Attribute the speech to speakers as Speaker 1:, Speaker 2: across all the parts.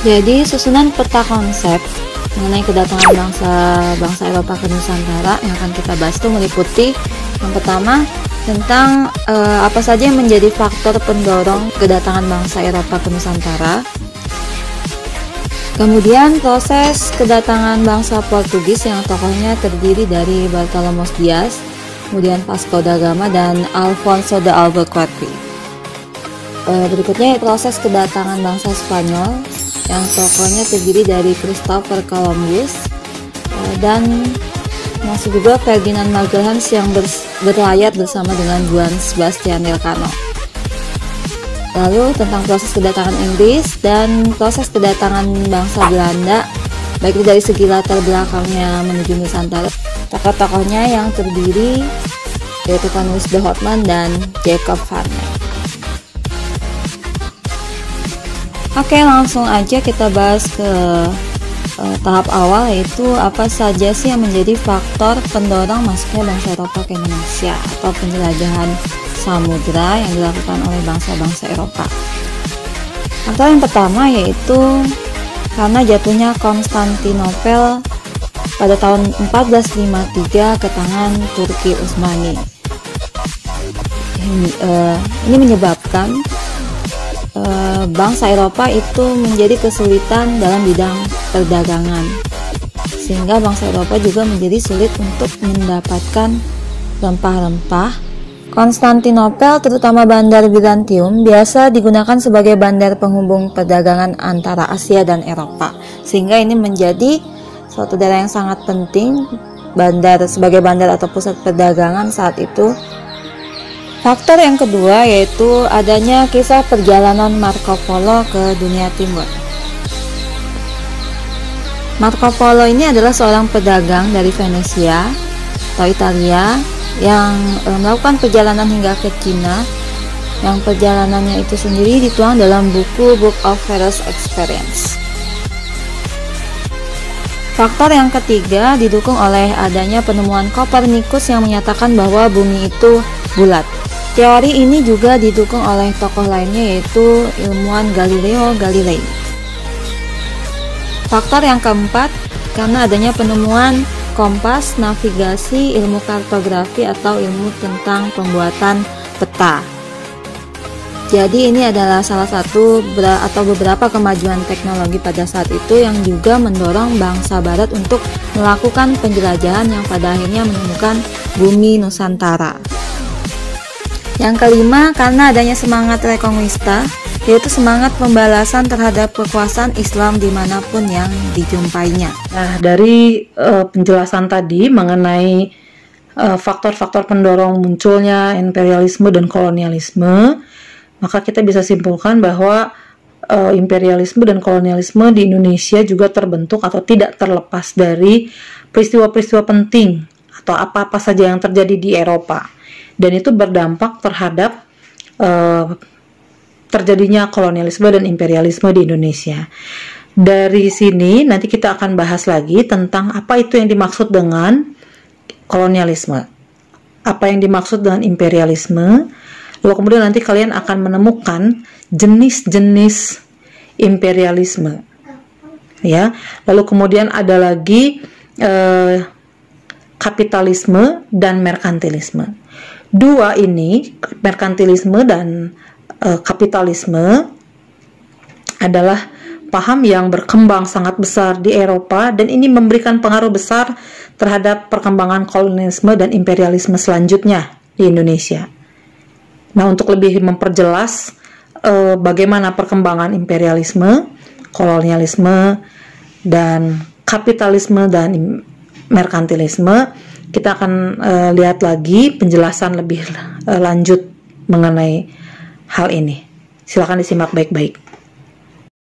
Speaker 1: Jadi susunan peta konsep mengenai kedatangan bangsa Eropa ke Nusantara yang akan kita bahas itu meliputi yang pertama tentang apa saja yang menjadi faktor pendorong kedatangan bangsa Eropa ke Nusantara. Kemudian proses kedatangan bangsa Portugis yang tokohnya terdiri dari Bartolomeu Dias, kemudian Vasco da Gama dan Alfonso de Albuquerque. Berikutnya proses kedatangan bangsa Spanyol yang tokohnya terdiri dari Christopher Columbus dan masih juga Ferdinand Magellan yang berlayar bersama dengan Juan Sebastian Elcano. Lalu tentang proses kedatangan Inggris dan proses kedatangan bangsa Belanda, baik itu dari segi latar belakangnya menuju Nusantara. Tokoh-tokohnya yang terdiri yaitu Cornelis de Houtman dan Jacob van Eyck. Oke, langsung aja kita bahas ke tahap awal, yaitu apa saja sih yang menjadi faktor pendorong masuknya bangsa Eropa ke Indonesia atau penjelajahan samudra yang dilakukan oleh bangsa-bangsa Eropa. Faktor yang pertama yaitu karena jatuhnya Konstantinopel pada tahun 1453 ke tangan Turki Utsmani. Ini menyebabkan bangsa Eropa itu menjadi kesulitan dalam bidang perdagangan, sehingga bangsa Eropa juga menjadi sulit untuk mendapatkan rempah-rempah. Konstantinopel, terutama bandar Bizantium, biasa digunakan sebagai bandar penghubung perdagangan antara Asia dan Eropa, sehingga ini menjadi suatu daerah yang sangat penting sebagai bandar atau pusat perdagangan saat itu. Faktor yang kedua yaitu adanya kisah perjalanan Marco Polo ke dunia timur. Marco Polo ini adalah seorang pedagang dari Venesia atau Italia yang melakukan perjalanan hingga ke Cina, yang perjalanannya itu sendiri dituang dalam buku Book of Ferrous Experience. Faktor yang ketiga didukung oleh adanya penemuan Kopernikus yang menyatakan bahwa bumi itu bulat. Teori ini juga didukung oleh tokoh lainnya yaitu ilmuwan Galileo Galilei. Faktor yang keempat, karena adanya penemuan kompas, navigasi, ilmu kartografi atau ilmu tentang pembuatan peta. Jadi ini adalah salah satu atau beberapa kemajuan teknologi pada saat itu yang juga mendorong bangsa barat untuk melakukan penjelajahan yang pada akhirnya menemukan bumi Nusantara. Yang kelima, karena adanya semangat rekonquista, yaitu semangat pembalasan terhadap kekuasaan Islam dimanapun yang dijumpainya.
Speaker 2: Nah, dari penjelasan tadi mengenai faktor-faktor pendorong munculnya imperialisme dan kolonialisme, maka kita bisa simpulkan bahwa imperialisme dan kolonialisme di Indonesia juga terbentuk atau tidak terlepas dari peristiwa-peristiwa penting atau apa-apa saja yang terjadi di Eropa. Dan itu berdampak terhadap terjadinya kolonialisme dan imperialisme di Indonesia. Dari sini nanti kita akan bahas lagi tentang apa itu yang dimaksud dengan kolonialisme, apa yang dimaksud dengan imperialisme. Lalu kemudian nanti kalian akan menemukan jenis-jenis imperialisme, ya. Lalu kemudian ada lagi kapitalisme dan merkantilisme. Dua ini, merkantilisme dan kapitalisme, adalah paham yang berkembang sangat besar di Eropa dan ini memberikan pengaruh besar terhadap perkembangan kolonialisme dan imperialisme selanjutnya di Indonesia. Nah, untuk lebih memperjelas bagaimana perkembangan imperialisme, kolonialisme, dan kapitalisme dan merkantilisme, kita akan lihat lagi penjelasan lebih lanjut mengenai hal ini. Silakan disimak baik-baik.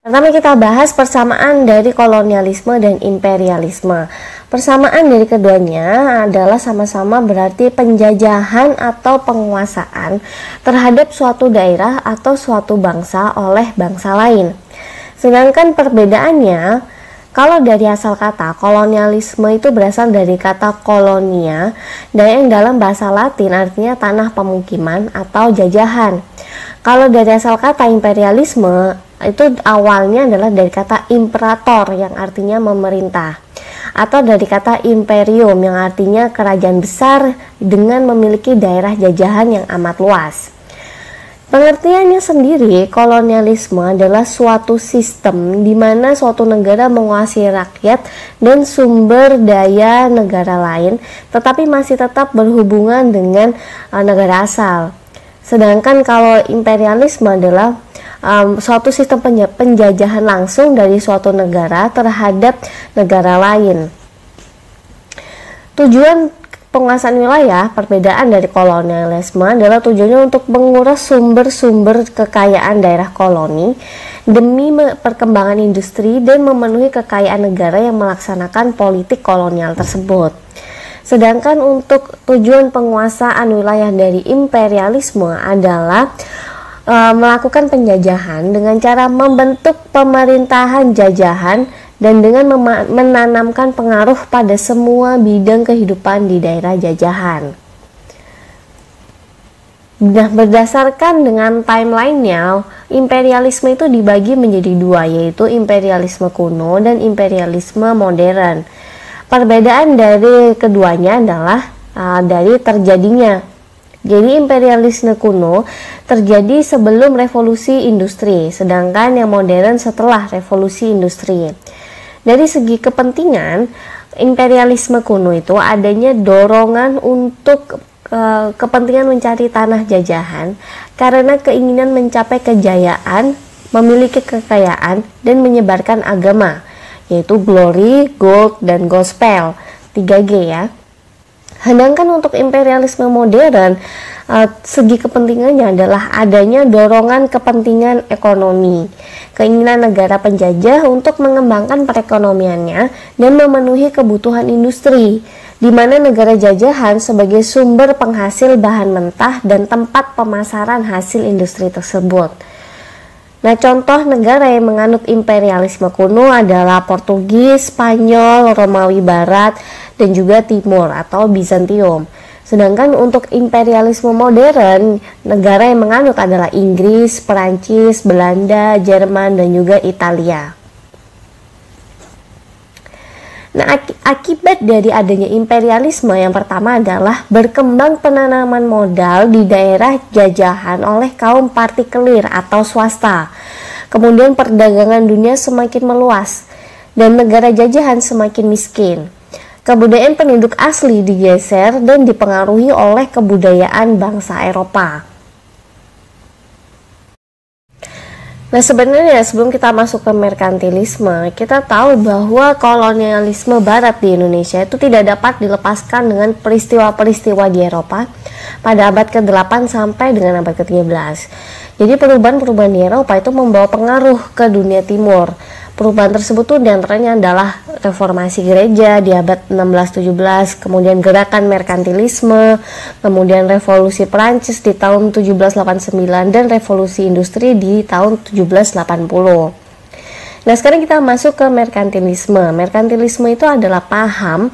Speaker 3: Pertama kita bahas persamaan dari kolonialisme dan imperialisme. Persamaan dari keduanya adalah sama-sama berarti penjajahan atau penguasaan terhadap suatu daerah atau suatu bangsa oleh bangsa lain. Sedangkan perbedaannya, kalau dari asal kata, kolonialisme itu berasal dari kata kolonia, dan yang dalam bahasa Latin artinya tanah pemukiman atau jajahan. Kalau dari asal kata imperialisme, itu awalnya adalah dari kata imperator yang artinya memerintah, atau dari kata imperium yang artinya kerajaan besar dengan memiliki daerah jajahan yang amat luas. Pengertiannya sendiri, kolonialisme adalah suatu sistem di mana suatu negara menguasai rakyat dan sumber daya negara lain, tetapi masih tetap berhubungan dengan negara asal. Sedangkan kalau imperialisme adalah suatu sistem penjajahan langsung dari suatu negara terhadap negara lain. Tujuan penguasaan wilayah, perbedaan dari kolonialisme adalah tujuannya untuk menguras sumber-sumber kekayaan daerah koloni demi perkembangan industri dan memenuhi kekayaan negara yang melaksanakan politik kolonial tersebut. Sedangkan untuk tujuan penguasaan wilayah dari imperialisme adalah melakukan penjajahan dengan cara membentuk pemerintahan jajahan dan dengan menanamkan pengaruh pada semua bidang kehidupan di daerah jajahan. Nah, berdasarkan dengan timelinenya, imperialisme itu dibagi menjadi dua, yaitu imperialisme kuno dan imperialisme modern. Perbedaan dari keduanya adalah dari terjadinya. Jadi imperialisme kuno terjadi sebelum revolusi industri, sedangkan yang modern setelah revolusi industri. Dari segi kepentingan, imperialisme kuno itu adanya dorongan untuk kepentingan mencari tanah jajahan karena keinginan mencapai kejayaan, memiliki kekayaan, dan menyebarkan agama, yaitu glory, gold, dan gospel, 3G ya. Sedangkan untuk imperialisme modern, segi kepentingannya adalah adanya dorongan kepentingan ekonomi, keinginan negara penjajah untuk mengembangkan perekonomiannya dan memenuhi kebutuhan industri, di mana negara jajahan sebagai sumber penghasil bahan mentah dan tempat pemasaran hasil industri tersebut. Nah, contoh negara yang menganut imperialisme kuno adalah Portugis, Spanyol, Romawi Barat, dan juga Timur atau Bizantium. Sedangkan untuk imperialisme modern, negara yang menganut adalah Inggris, Perancis, Belanda, Jerman, dan juga Italia. Nah, akibat dari adanya imperialisme yang pertama adalah berkembang penanaman modal di daerah jajahan oleh kaum partikelir atau swasta. Kemudian perdagangan dunia semakin meluas dan negara jajahan semakin miskin. Kebudayaan penduduk asli digeser dan dipengaruhi oleh kebudayaan bangsa Eropa. Nah, sebenarnya sebelum kita masuk ke merkantilisme, kita tahu bahwa kolonialisme barat di Indonesia itu tidak dapat dilepaskan dengan peristiwa-peristiwa di Eropa pada abad ke-8 sampai dengan abad ke-13. Jadi perubahan-perubahan di Eropa itu membawa pengaruh ke dunia timur. Perubahan tersebut tuh diantaranya adalah reformasi gereja di abad 16-17, kemudian gerakan merkantilisme, kemudian revolusi Perancis di tahun 1789, dan revolusi industri di tahun 1780. Nah, sekarang kita masuk ke merkantilisme. Merkantilisme itu adalah paham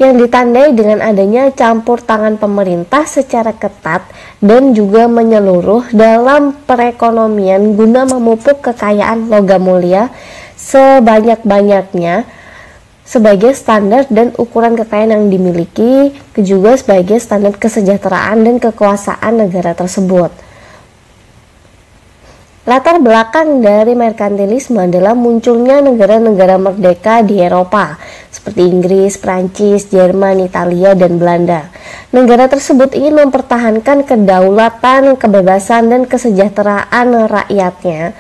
Speaker 3: yang ditandai dengan adanya campur tangan pemerintah secara ketat dan juga menyeluruh dalam perekonomian guna memupuk kekayaan logam mulia sebanyak-banyaknya sebagai standar dan ukuran kekayaan yang dimiliki, juga sebagai standar kesejahteraan dan kekuasaan negara tersebut. Latar belakang dari merkantilisme adalah munculnya negara-negara merdeka di Eropa seperti Inggris, Prancis, Jerman, Italia, dan Belanda. Negara tersebut ingin mempertahankan kedaulatan, kebebasan, dan kesejahteraan rakyatnya.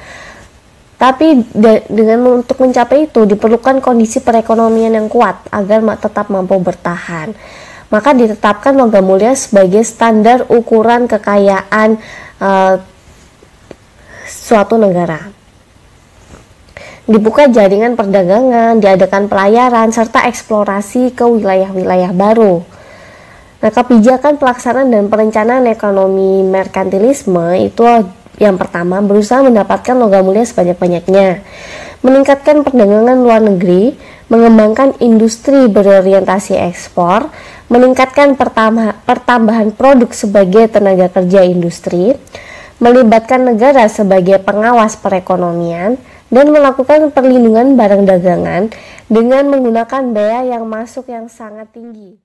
Speaker 3: Tapi untuk mencapai itu diperlukan kondisi perekonomian yang kuat agar tetap mampu bertahan. Maka ditetapkan logam mulia sebagai standar ukuran kekayaan suatu negara. Dibuka jaringan perdagangan, diadakan pelayaran, serta eksplorasi ke wilayah-wilayah baru. Nah, kebijakan pelaksanaan dan perencanaan ekonomi merkantilisme itu yang pertama, berusaha mendapatkan logam mulia sebanyak-banyaknya, meningkatkan perdagangan luar negeri, mengembangkan industri berorientasi ekspor, meningkatkan pertambahan produk sebagai tenaga kerja industri, melibatkan negara sebagai pengawas perekonomian, dan melakukan perlindungan barang dagangan dengan menggunakan bea yang masuk yang sangat tinggi.